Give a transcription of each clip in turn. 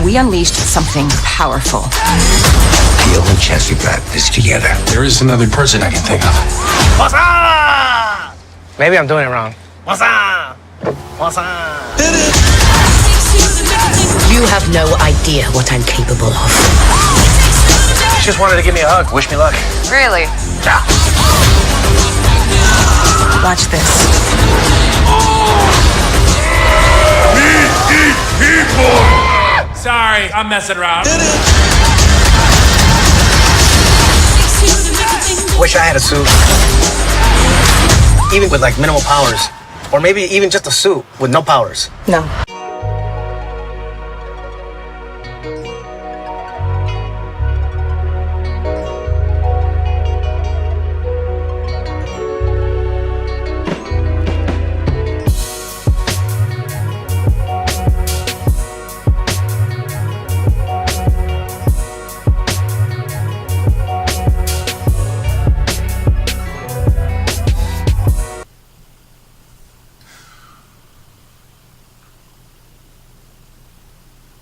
we unleashed something powerful. The only chance we got is together. There is another person I can think of. What's up? Maybe I'm doing it wrong. What's up? What's up? You have no idea what I'm capable of. She just wanted to give me a hug. Wish me luck. Really? Yeah. Watch this. Sorry, I'm messing around. Wish I had a suit. Even with like minimal powers. Or maybe even just a suit with no powers. No.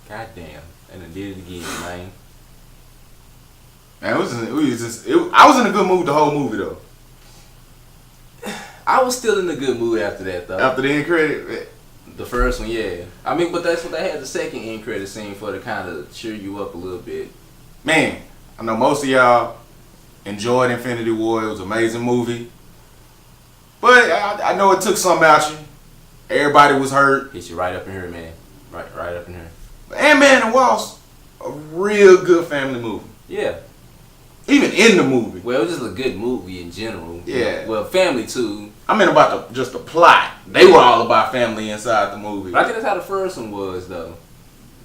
Goddamn, and I did it again, man. Man, I was in a good mood the whole movie though. I was still in a good mood after that though. After the end credit, The first one, yeah. I mean, but that's what they had the second end credit scene for, to kind of cheer you up a little bit. man, I know most of y'all enjoyed Infinity War. It was an amazing movie, but I know it took something out you. Everybody was hurt. Hit you right up in here, man. Right up in here. Ant-Man and Wasp, a real good family movie. Yeah. Even in the movie. Well, it was just a good movie in general. Yeah. Well, family too. I mean about just the plot. They were all about family inside the movie. But I think that's how the first one was, though.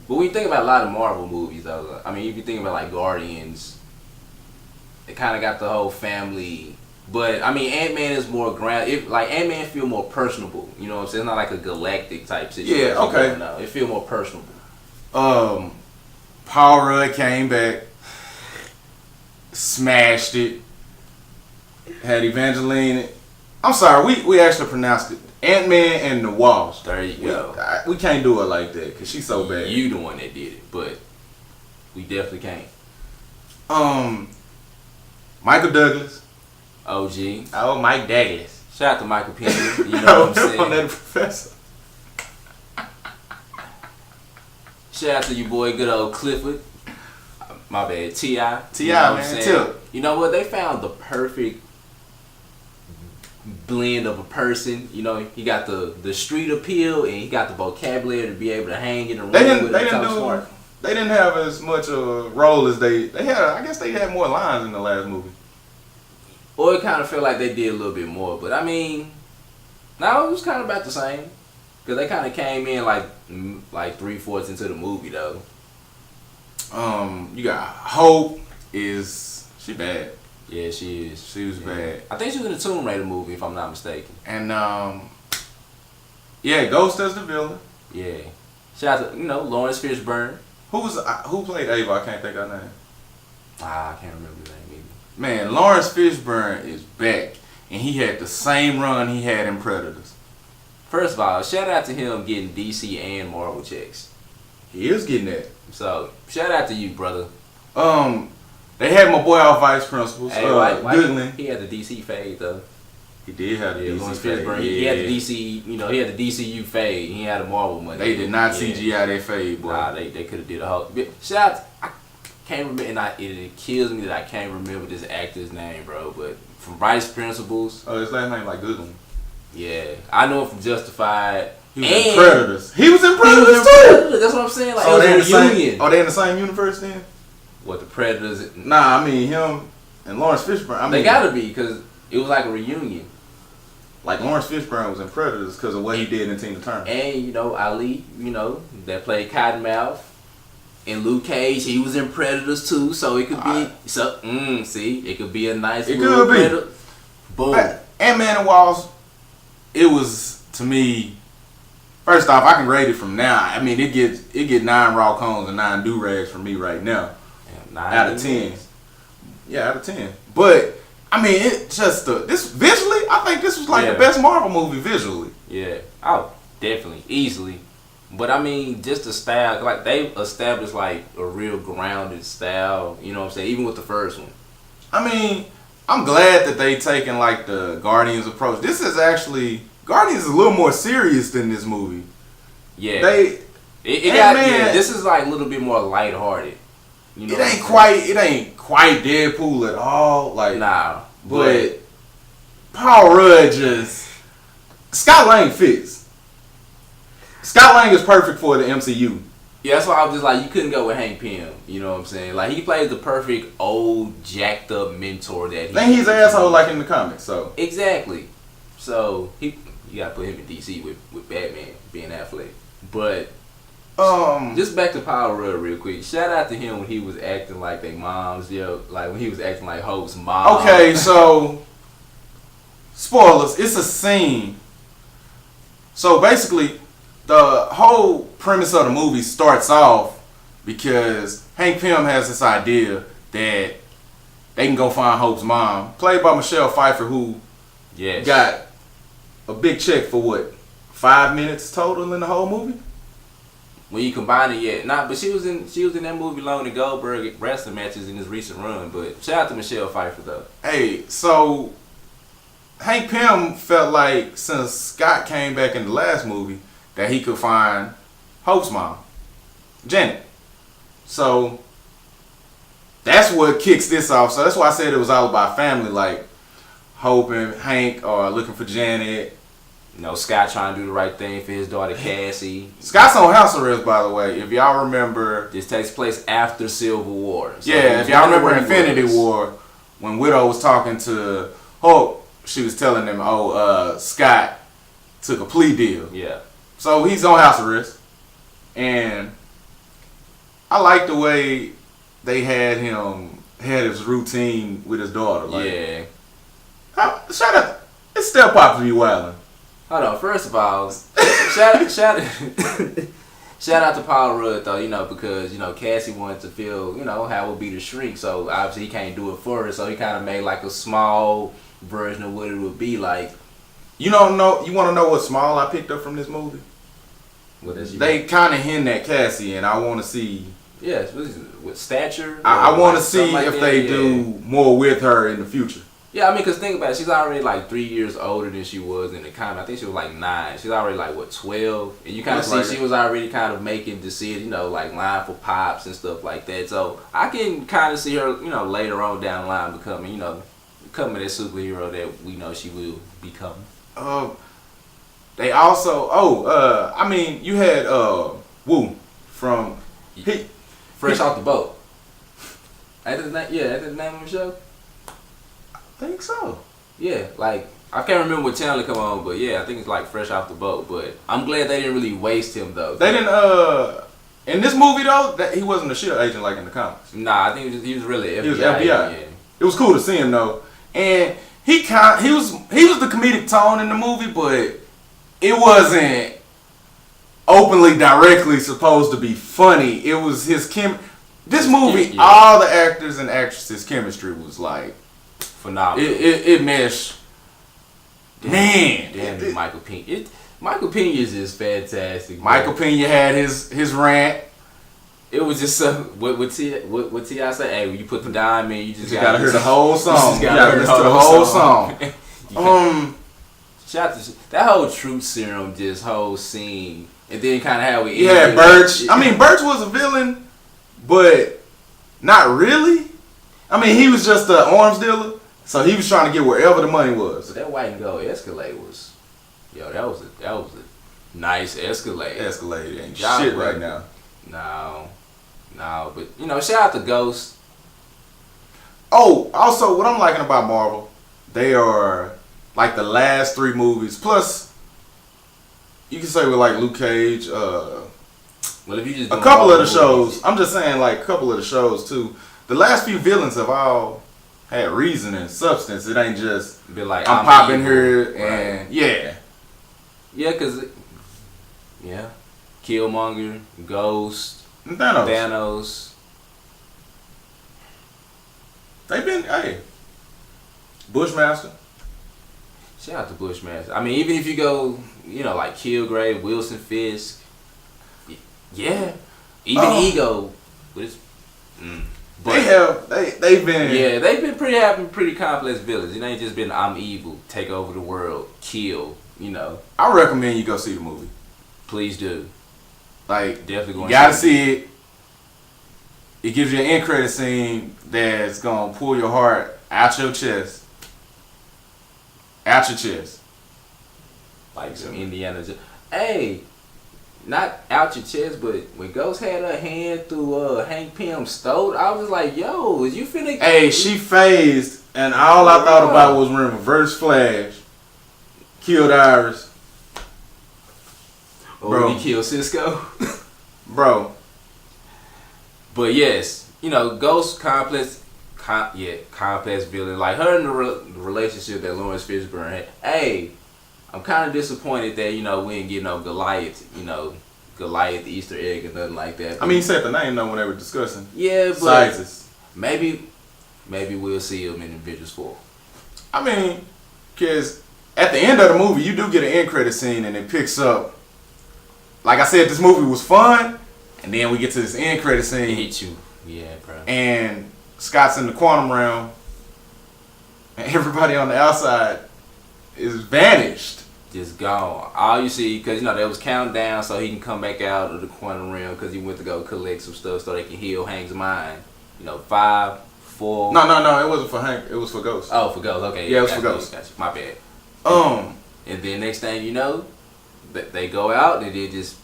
But when you think about a lot of Marvel movies, though, I mean, if you think about like Guardians, it kind of got the whole family. But I mean, Ant-Man is more ground. Like Ant-Man feel more personable. You know what I'm saying? It's not like a galactic type situation. Yeah, okay. No, it feel more personable. Paul Rudd came back, smashed it, had Evangeline. I'm sorry, we actually pronounced it Ant-Man and the Wasp. There you go. We can't do it like that because she's so bad. You the one that did it, but we definitely can't. Michael Douglas. OG. Oh, Mike Douglas. Shout out to Michael Pena. You know what I'm saying? On that professor. Shout out to your boy, good old Clifford. My bad, T.I. T.I., man, Tip. You know what? They found the perfect blend of a person. You know, he got the street appeal and he got the vocabulary to be able to hang in the room. They didn't have as much a role as they had. I guess they had more lines in the last movie. Or it kind of felt like they did a little bit more. But I mean, no, it was kind of about the same. Because they kind of came in like 3/4 into the movie, though. You got Hope. She bad? Yeah, she is. She was bad. I think she was in the Tomb Raider movie, if I'm not mistaken. And Ghost as the villain. Yeah. Shout out to Lawrence Fishburne. Who played Ava? I can't think of her name. I can't remember the name either. Man, Lawrence Fishburne is back, and he had the same run he had in Predators. First of all, shout out to him getting DC and Marvel checks. He is getting that. So, shout out to you, brother. They had my boy out Vice Principals. Hey, Goodland. He had the DC fade though. He did have the DC Lawrence fade. Fishburne. He had the DC. He had the DCU fade. He had a Marvel money. They did not CGI that fade, boy. Nah, they could have did a whole. Shout out. I can't remember, and it kills me that I can't remember this actor's name, bro. But from Vice Principals. Oh, his last name like Goodland. Yeah, I know him from Justified. He was in Predators. He was in Predators too. That's what I'm saying. Like, so it was a reunion. They in the same universe then? What, the Predators? Nah, I mean him and Lawrence Fishburne. They gotta be, because it was like a reunion. Like Lawrence Fishburne was in Predators because of what he did in Tina Turner. And Ali, that played Cottonmouth. And Luke Cage, he was in Predators too, so it could be. It could be a nice. It could be. Predator. Boom. Ant-Man and Wasp. It was, to me, first off, I can rate it from now. I mean, it get 9 raw cones and 9 do-rags from me right now. Out of 10. Yeah, out of 10. But, I mean, it just, this visually, I think this was like the best Marvel movie visually. Yeah. Oh, definitely. Easily. But I mean, just the style, like they've established like a real grounded style. You know what I'm saying? Even with the first one. I mean, I'm glad that they taken like the Guardians approach. This is actually Guardians is a little more serious than this movie. Yeah. This is like a little bit more lighthearted. You know, it ain't quite Deadpool at all. Like nah, but Paul Rudd just Scott Lang fits. Scott Lang is perfect for the MCU. Yeah, that's why I was just like, you couldn't go with Hank Pym. You know what I'm saying? Like, he plays the perfect old, jacked up mentor that he. And he's an asshole like in the comics, so. Exactly. So, you gotta put him in DC with Batman, being Affleck. But, just back to Power Rudd real quick. Shout out to him when he was acting like their moms, like when he was acting like Hope's mom. Okay, so, spoilers, it's a scene. So, basically, the whole premise of the movie starts off because Hank Pym has this idea that they can go find Hope's mom, played by Michelle Pfeiffer, who got a big check for what, 5 minutes total in the whole movie. When you combine it, but she was in that movie along the Goldberg wrestling matches in his recent run. But shout out to Michelle Pfeiffer though. Hey, so Hank Pym felt like since Scott came back in the last movie, that he could find Hope's mom, Janet. So that's what kicks this off. So that's why I said it was all about family. Like Hope and Hank are looking for Janet. You know, Scott trying to do the right thing for his daughter Cassie. Scott's on house arrest, by the way. If y'all remember, this takes place after Civil War. So yeah, if y'all remember Infinity War, when Widow was talking to Hope, she was telling them, Scott took a plea deal. Yeah. So he's on house arrest, and I like the way they had his routine with his daughter. Like, yeah. Shout out, it's Step Pops be wildin'. Hold on. First of all, shout out to Paul Rudd though. You know, because Cassie wanted to feel how it would be to shrink. So obviously he can't do it for her. So he kind of made like a small version of what it would be like. You want to know what small I picked up from this movie? What is they kind of hint at Cassie, and I want to see. Yes, with stature. I want to see if they do more with her in the future. Yeah, I mean, because think about it. She's already like 3 years older than she was in the comic. I think she was like 9. She's already like, 12? And you kind of see she was already kind of making decisions, like line for Pops and stuff like that. So I can kind of see her, later on down the line becoming that superhero that we know she will become. They also, you had Woo from Fresh Off the Boat. That's the name of the show? I think so. Yeah, like, I can't remember what channel it come on, but yeah, I think it's like Fresh Off the Boat. But I'm glad they didn't really waste him though. They didn't, in this movie though, that he wasn't a SHIELD agent like in the comics. Nah, I think he was really FBI. He was FBI. Yeah. It was cool to see him though. And he was the comedic tone in the movie, but it wasn't openly directly supposed to be funny. It was his this movie, all the actors and actresses' chemistry was like phenomenal. It meshed. Damn, Michael Pena. Michael Pena is just fantastic. Michael Pena had his rant. It was just what T.I. say? Hey, when you put the dime in, you just gotta hear the whole song. You gotta listen to the whole song. Shout out to that whole truth serum, this whole scene, and then kind of how we Birch. Birch was a villain, but not really. He was just an arms dealer, so he was trying to get wherever the money was. But that white and gold Escalade was, that was a nice Escalade. Escalade ain't shit right now. No, but shout out to Ghost. Oh, also what I'm liking about Marvel, they are like the last 3 movies. Plus, you can say with like Luke Cage. Well, if you just a couple of the shows, I'm just saying like a couple of the shows too. The last few villains have all had reason and substance. It ain't just be like I'm popping here and because Killmonger, Ghost, Thanos. They've been Bushmaster. Shout out to Bushmaster. Even if you go, like Kilgrave, Wilson Fisk. Yeah, even Ego, which, but they've been they've been pretty complex villains. It ain't just been I'm evil, take over the world, kill. You know, I recommend you go see the movie. please do. Like, Definitely going. You gotta see it. It gives you an end credit scene that's gonna pull your heart out your chest. Out your chest. Like some Indiana. Hey, not out your chest, but when Ghost had her hand through Hank Pym's throat, I was like, "Yo, is you finna?" Hey, she phased, and all I thought about was when Reverse Flash killed Iris. Bro, he killed Cisco. Bro. But yes, you know, Ghost complex villain. Like her and the relationship that Lawrence Fishburne had. Hey, I'm kind of disappointed that, you know, we didn't get no Goliath, Goliath Easter egg or nothing like that. I mean, he said the name though when they were discussing. Yeah, but sizes. Maybe we'll see him in Avengers 4. I mean, because at the end of the movie, you do get an end credit scene and it picks up. Like I said, this movie was fun, and then we get to this end credit scene. It hit you. Yeah, bro. And Scott's in the quantum realm, and everybody on the outside is vanished. Just gone. All you see, because, you know, they was counting down so he can come back out of the quantum realm because he went to go collect some stuff so they can heal Hank's mind. 5, 4. No, it wasn't for Hank. It was for Ghost. Oh, for Ghost. Okay. Yeah, it was for Ghost. Gotcha. My bad. And then next thing you know, they go out and they just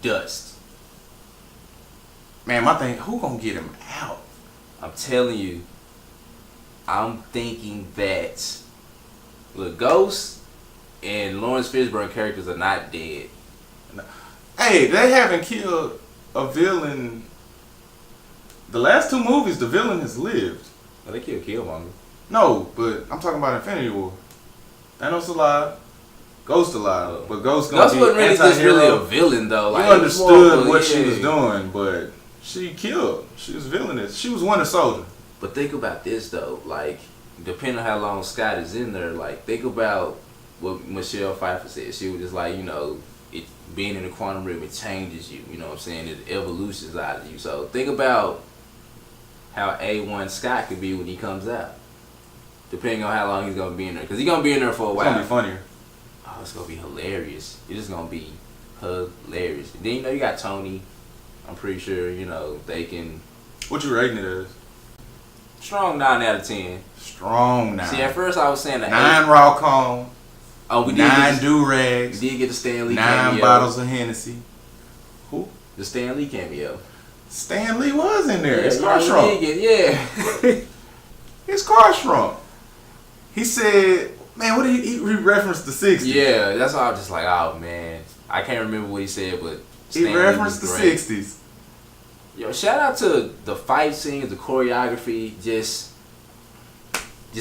dust. Man, my thing, who gonna get him out? I'm telling you, I'm thinking that Ghost and Lawrence Fishburne characters are not dead. Hey, they haven't killed a villain. The last 2 movies, the villain has lived. Well, they killed Killmonger. No, but I'm talking about Infinity War. Thanos alive, Ghost alive, but Ghost wasn't really just really a villain though. Like, you understood what she was doing, but she killed. She was villainous. She was Winter Soldier. But think about this though, like, depending on how long Scott is in there, like, think about what Michelle Pfeiffer said. She was just like, it being in the quantum realm, it changes you. You know what I'm saying? It evolutions out of you. So think about how A1 Scott could be when he comes out, depending on how long he's gonna be in there. Because he's gonna be in there for a while. It's gonna be funnier. Oh, it's gonna be hilarious. It's just gonna be hilarious. And then you got Tony. I'm pretty sure they can. What you rating it as? Strong 9 out of 10. Strong 9. See, at first I was saying 9 raw cone. Oh, we did 9 do-rags. We did get the Stan Lee 9 cameo. bottles of Hennessy. Who? The Stan Lee cameo. Stan Lee was in there. His Yeah, car shrunk. Yeah. His car shrunk. He said, man, what did he referenced the 60s? Yeah, that's why I was just like, oh man. I can't remember what he said, but he referenced the 60s. Yo, shout out to the fight scenes, the choreography, just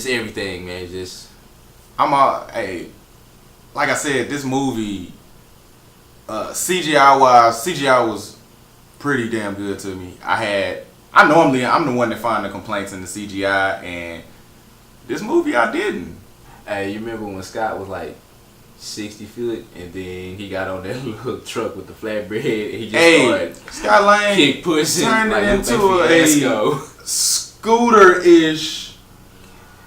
everything, man. Hey, like I said, this movie, CGI was pretty damn good to me. I'm the one that find the complaints in the CGI, and this movie I didn't. Hey, you remember when Scott was like 60 foot, and then he got on that little truck with the flatbread, and he just started Scott Lang kick pushing, turned like it into a scooter-ish.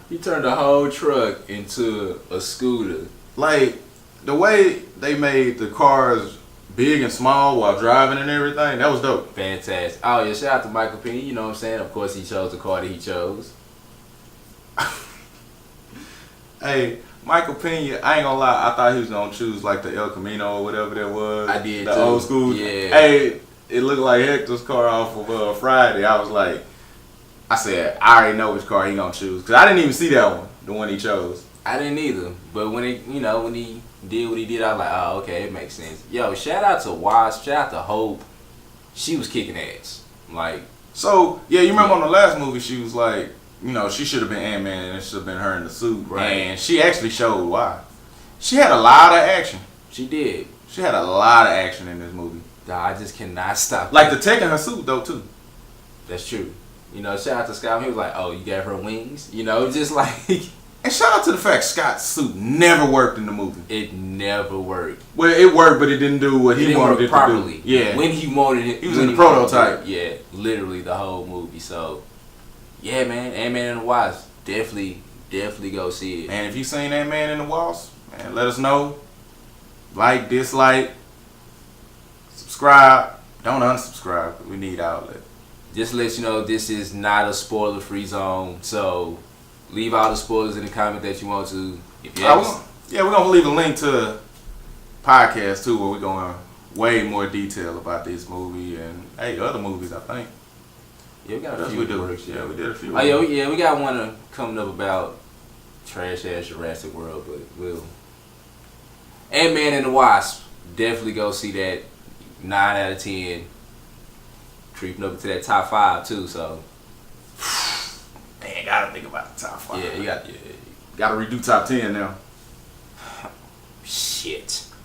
He turned the whole truck into a scooter. Like, the way they made the cars big and small while driving and everything, that was dope. Fantastic. Oh yeah, shout out to Michael Pena, you know what I'm saying? Of course he chose the car that he chose. Hey, Michael Pena, I ain't gonna lie, I thought he was gonna choose like the El Camino or whatever that was. I did the too. Old school. Yeah. Hey, it looked like Hector's car off of Friday. I said, I already know which car he gonna choose. Cause I didn't even see that one, the one he chose. I didn't either. But when he did what he did, I was like, oh, okay, it makes sense. Yo, shout out to Wasp, shout out to Hope. She was kicking ass. Like, so, yeah, you remember on the last movie, she was like, she should have been Ant-Man and it should have been her in the suit. Right. And she actually showed why. She had a lot of action. she did. She had a lot of action in this movie. Nah, I just cannot stop. Like the tech in her suit, though, too. That's true. Shout out to Scott. He was like, oh, you gave her wings? Just like, And shout out to the fact Scott's suit never worked in the movie. It never worked. Well, it worked, but it didn't do what he wanted it properly. to do. Yeah. When he wanted it. He was in the prototype. Yeah, literally the whole movie. So, yeah, man. Ant-Man and the Wasp. Definitely go see it. And if you seen Ant-Man and the Wasp, man, let us know. Like, dislike, subscribe. Don't unsubscribe. We need outlet. Just to let you know, this is not a spoiler-free zone. So, leave all the spoilers in the comment that you want to. If you we're going to leave a link to the podcast, too, where we're going way more detail about this movie and, hey, other movies, I think. Yeah, we got a few works. Yeah, we did a few. Oh, yeah, we got one coming up about trash-ass Jurassic World, but we'll... Ant-Man and the Wasp, definitely go see that. 9 out of 10. Creeping up into that top 5, too, so... Man, gotta think about the top 5. Yeah, you got... Gotta redo top 10 now. Shit.